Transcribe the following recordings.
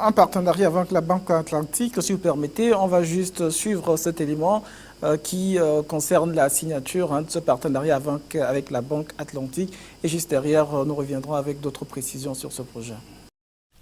un partenariat avec la Banque Atlantique. Si vous permettez, on va juste suivre cet élément qui concerne la signature de ce partenariat avec la Banque Atlantique. Et juste derrière, nous reviendrons avec d'autres précisions sur ce projet.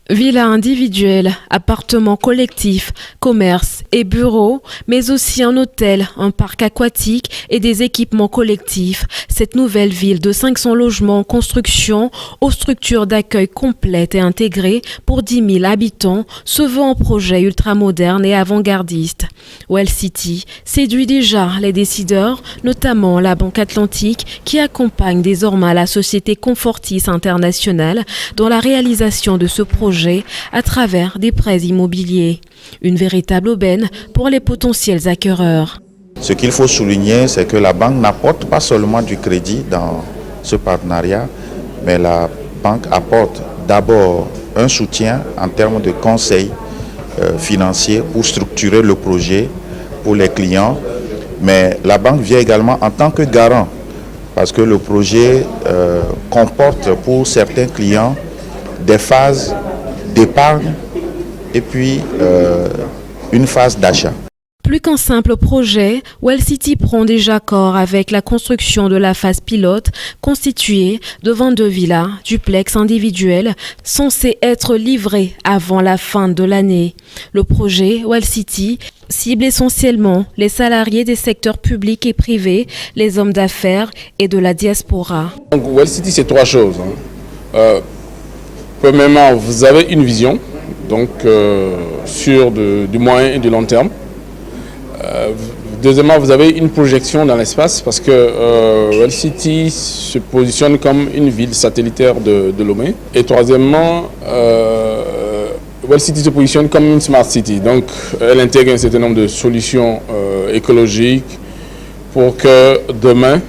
Villas individuelles, appartements collectifs, commerces et bureaux, mais aussi un hôtel, un parc aquatique et des équipements collectifs. Cette nouvelle ville de 500 logements en construction, aux structures d'accueil complètes et intégrées pour 10 000 habitants, se veut un projet ultramoderne et avant-gardiste. Well City séduit déjà les décideurs, notamment la Banque Atlantique, qui accompagne désormais la société Confortis International dans la réalisation de ce projet à travers des prêts immobiliers. Une véritable aubaine pour les potentiels acquéreurs. Ce qu'il faut souligner, c'est que la banque n'apporte pas seulement du crédit dans ce partenariat, mais la banque apporte d'abord un soutien en termes de conseils financiers pour structurer le projet pour les clients. Mais la banque vient également en tant que garant, parce que le projet comporte pour certains clients des phases d'épargne et puis une phase d'achat. Plus qu'un simple projet, Well City prend déjà corps avec la construction de la phase pilote constituée de 22 villas, duplex individuels, censés être livrés avant la fin de l'année. Le projet Well City cible essentiellement les salariés des secteurs publics et privés, les hommes d'affaires et de la diaspora. Donc Well City, c'est trois choses. Premièrement, vous avez une vision donc, sur du moyen et du long terme. Deuxièmement, vous avez une projection dans l'espace parce que Well City se positionne comme une ville satellitaire de Lomé. Et troisièmement, Well City se positionne comme une smart city. Donc, elle intègre un certain nombre de solutions écologiques pour que demain,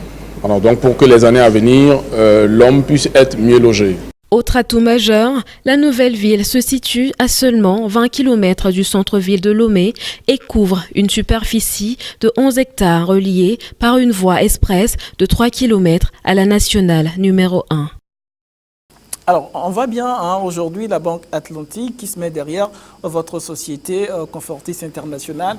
donc pour que les années à venir, l'homme puisse être mieux logé. Autre atout majeur, la nouvelle ville se situe à seulement 20 km du centre-ville de Lomé et couvre une superficie de 11 hectares reliée par une voie express de 3 km à la nationale numéro 1. Alors, on voit bien aujourd'hui la Banque Atlantique qui se met derrière votre société Confortis International.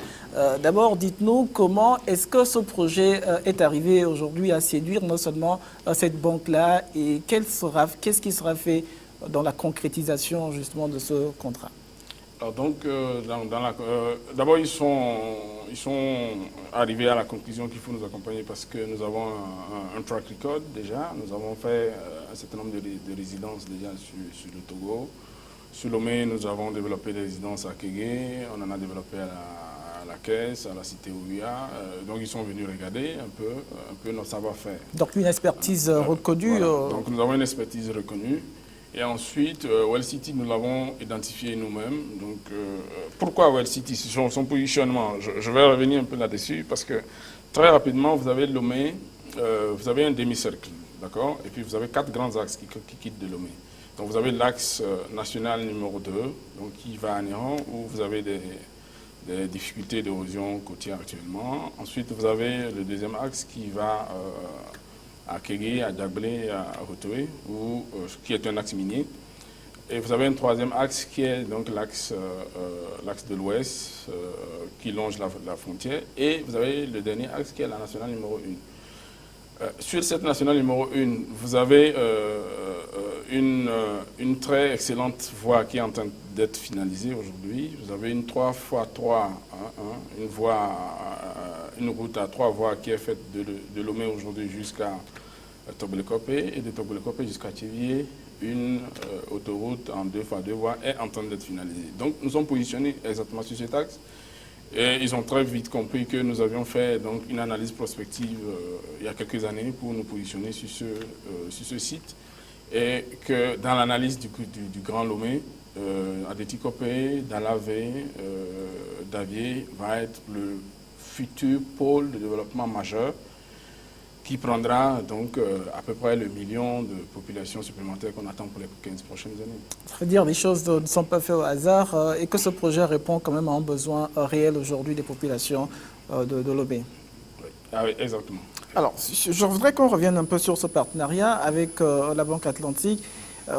D'abord, dites-nous comment est-ce que ce projet est arrivé aujourd'hui à séduire non seulement cette banque-là et qu'est-ce qui sera fait dans la concrétisation justement de ce contrat? Alors donc, d'abord, ils sont arrivés à la conclusion qu'il faut nous accompagner parce que nous avons un track record déjà. Nous avons fait un certain nombre de résidences déjà sur le Togo. Sur Lomé, nous avons développé des résidences à Kégué, on en a développé à la Caisse, à la cité Ouya. Donc ils sont venus regarder un peu notre savoir-faire. Donc une expertise reconnue. Voilà. Donc nous avons une expertise reconnue. Et ensuite, Well City, nous l'avons identifié nous-mêmes. Donc, pourquoi Well City, son positionnement? Je vais revenir un peu là-dessus parce que très rapidement, vous avez Lomé, vous avez un demi-cercle, d'accord? Et puis vous avez 4 grands axes qui quittent de Lomé. Donc vous avez l'axe national numéro 2, donc qui va à Néron, où vous avez des difficultés d'érosion côtière actuellement. Ensuite, vous avez le deuxième axe qui va à Kégué, à Diablé, à Rotoé, qui est un axe minier. Et vous avez un troisième axe qui est donc l'axe de l'ouest qui longe la frontière. Et vous avez le dernier axe qui est la nationale numéro 1. Sur cette nationale numéro 1, vous avez une très excellente voie qui est en train d'être finalisée aujourd'hui. Vous avez une 3x3, une route à 3 voies qui est faite de Lomé aujourd'hui jusqu'à Togolekopé et de Togolekopé jusqu'à Thiviers. Une autoroute en 2x2 voies est en train d'être finalisée. Donc nous sommes positionnés exactement sur cet axe. Et ils ont très vite compris que nous avions fait donc, une analyse prospective il y a quelques années pour nous positionner sur ce site. Et que dans l'analyse du Grand Lomé, Adétikopé, Dalavé, Davier va être le futur pôle de développement majeur qui prendra donc à peu près le million de populations supplémentaires qu'on attend pour les 15 prochaines années. Ça veut dire que les choses ne sont pas faites au hasard et que ce projet répond quand même à un besoin réel aujourd'hui des populations de Lomé. Oui. Ah oui, exactement. Alors, je voudrais qu'on revienne un peu sur ce partenariat avec la Banque Atlantique.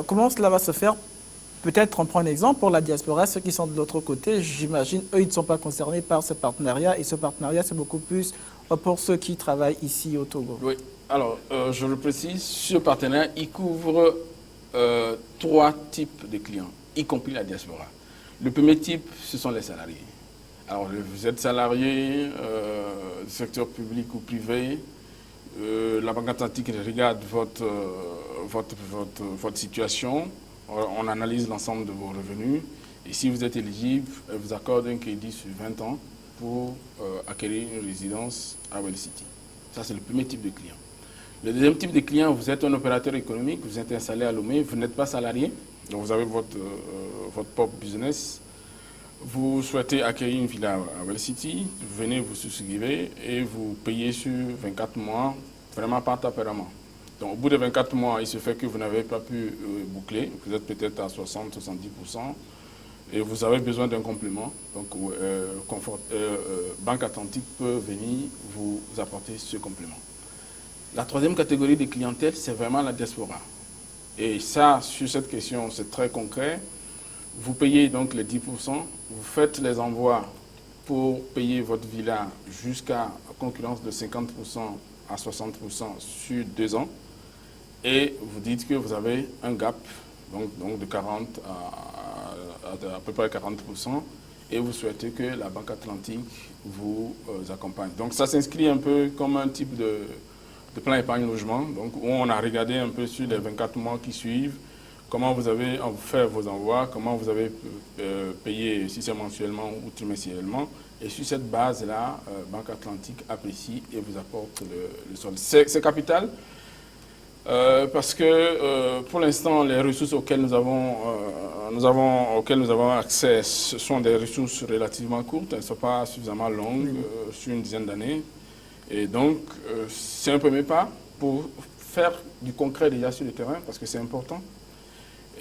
Comment cela va se faire Peut-être on prend un exemple pour la diaspora, ceux qui sont de l'autre côté, j'imagine, eux, ils ne sont pas concernés par ce partenariat. Et ce partenariat, c'est beaucoup plus pour ceux qui travaillent ici au Togo. Oui, alors je le précise, ce partenariat, il couvre 3 types de clients, y compris la diaspora. Le premier type, ce sont les salariés. Alors, vous êtes salarié, secteur public ou privé, la Banque Atlantique regarde votre situation, on analyse l'ensemble de vos revenus, et si vous êtes éligible, elle vous accorde un crédit sur 20 ans pour acquérir une résidence à Well City. Ça, c'est le premier type de client. Le deuxième type de client, vous êtes un opérateur économique, vous êtes installé à Lomé, vous n'êtes pas salarié, donc vous avez votre propre business. Vous souhaitez acquérir une villa à Well City, vous venez vous souscrivez et vous payez sur 24 mois, vraiment par tempérament. Donc au bout de 24 mois, il se fait que vous n'avez pas pu boucler, vous êtes peut-être à 60-70% et vous avez besoin d'un complément. Donc Banque Atlantique peut venir vous apporter ce complément. La troisième catégorie de clientèle, c'est vraiment la diaspora. Et ça, sur cette question, c'est très concret. Vous payez donc les 10%, vous faites les envois pour payer votre villa jusqu'à concurrence de 50% à 60% sur 2 ans. Et vous dites que vous avez un gap donc de 40 à peu près 40%. Et vous souhaitez que la Banque Atlantique vous accompagne. Donc ça s'inscrit un peu comme un type de plan épargne logement, donc où on a regardé un peu sur les 24 mois qui suivent, comment vous avez fait vos envois, comment vous avez payé, si c'est mensuellement ou trimestriellement. Et sur cette base-là, Banque Atlantique apprécie et vous apporte le solde. C'est capital parce que pour l'instant, les ressources auxquelles nous avons accès, ce sont des ressources relativement courtes, elles ne sont pas suffisamment longues, sur une dizaine d'années. Et donc, c'est un premier pas pour faire du concret déjà sur le terrain, parce que c'est important.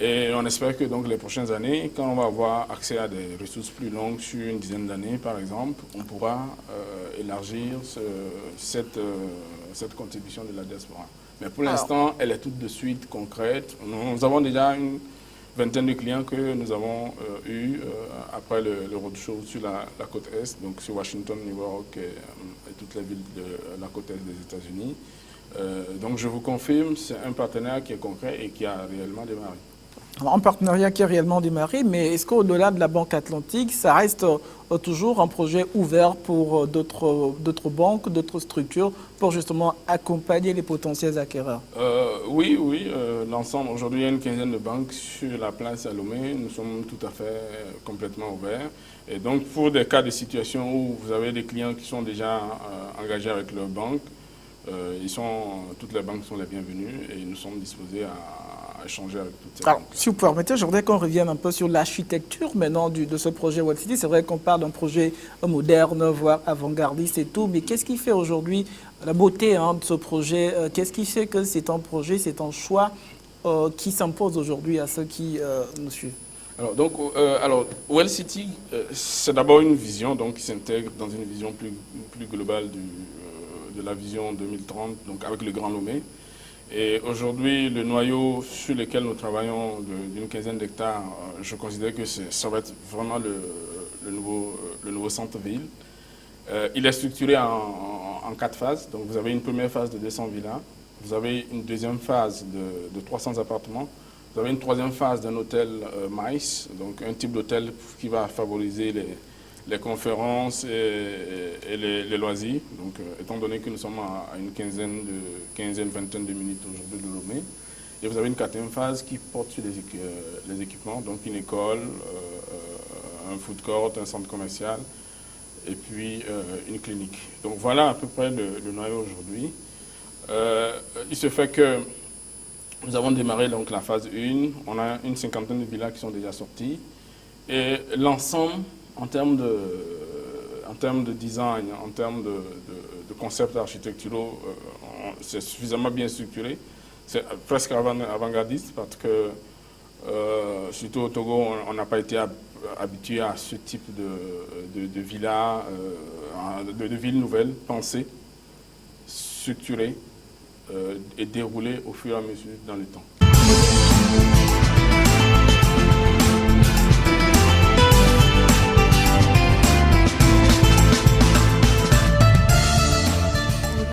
Et on espère que donc les prochaines années, quand on va avoir accès à des ressources plus longues sur une dizaine d'années, par exemple, on pourra élargir cette contribution de la diaspora. Mais pour l'instant, elle est toute de suite concrète. Nous avons déjà une vingtaine de clients que nous avons eus après le roadshow sur la côte Est, donc sur Washington, New York et toutes les villes de la côte Est des États-Unis. Donc je vous confirme, c'est un partenariat qui est concret et qui a réellement démarré. Alors, un partenariat qui a réellement démarré, mais est-ce qu'au-delà de la Banque Atlantique, ça reste toujours un projet ouvert pour d'autres banques, d'autres structures, pour justement accompagner les potentiels acquéreurs? Oui, l'ensemble, aujourd'hui il y a une quinzaine de banques sur la place à Lomé, nous sommes tout à fait complètement ouverts. Et donc pour des cas de situation où vous avez des clients qui sont déjà engagés avec leur banque, toutes les banques sont les bienvenues et nous sommes disposés à échanger avec toutes ces banques. Si vous permettez, je voudrais qu'on revienne un peu sur l'architecture maintenant de ce projet Well City. C'est vrai qu'on parle d'un projet moderne, voire avant-gardiste et tout, mais qu'est-ce qui fait aujourd'hui la beauté de ce projet? Qu'est-ce qui fait que c'est un projet, c'est un choix qui s'impose aujourd'hui à ceux qui nous suivent? Alors, Well City, c'est d'abord une vision qui s'intègre dans une vision plus globale de la vision 2030, donc avec le Grand Lomé. Et aujourd'hui, le noyau sur lequel nous travaillons d'une quinzaine d'hectares, je considère que ça va être vraiment le nouveau centre-ville. Il est structuré en 4 phases. Donc vous avez une première phase de 200 villas, vous avez une deuxième phase de 300 appartements, vous avez une troisième phase d'un hôtel MICE, donc un type d'hôtel qui va favoriser les conférences et les loisirs. Donc, étant donné que nous sommes à une vingtaine de minutes aujourd'hui de Lomé. Et vous avez une quatrième phase qui porte sur les équipements, donc une école, un food court, un centre commercial et puis une clinique. Donc voilà à peu près le noyau aujourd'hui. Il se fait que nous avons démarré donc la phase 1, on a une cinquantaine de villas qui sont déjà sorties et l'ensemble en termes de design, en termes de concepts architecturaux, c'est suffisamment bien structuré. C'est presque avant-gardiste parce que, surtout au Togo, on n'a pas été habitué à ce type de villas, de villes nouvelles, pensées, structurées et déroulées au fur et à mesure dans le temps.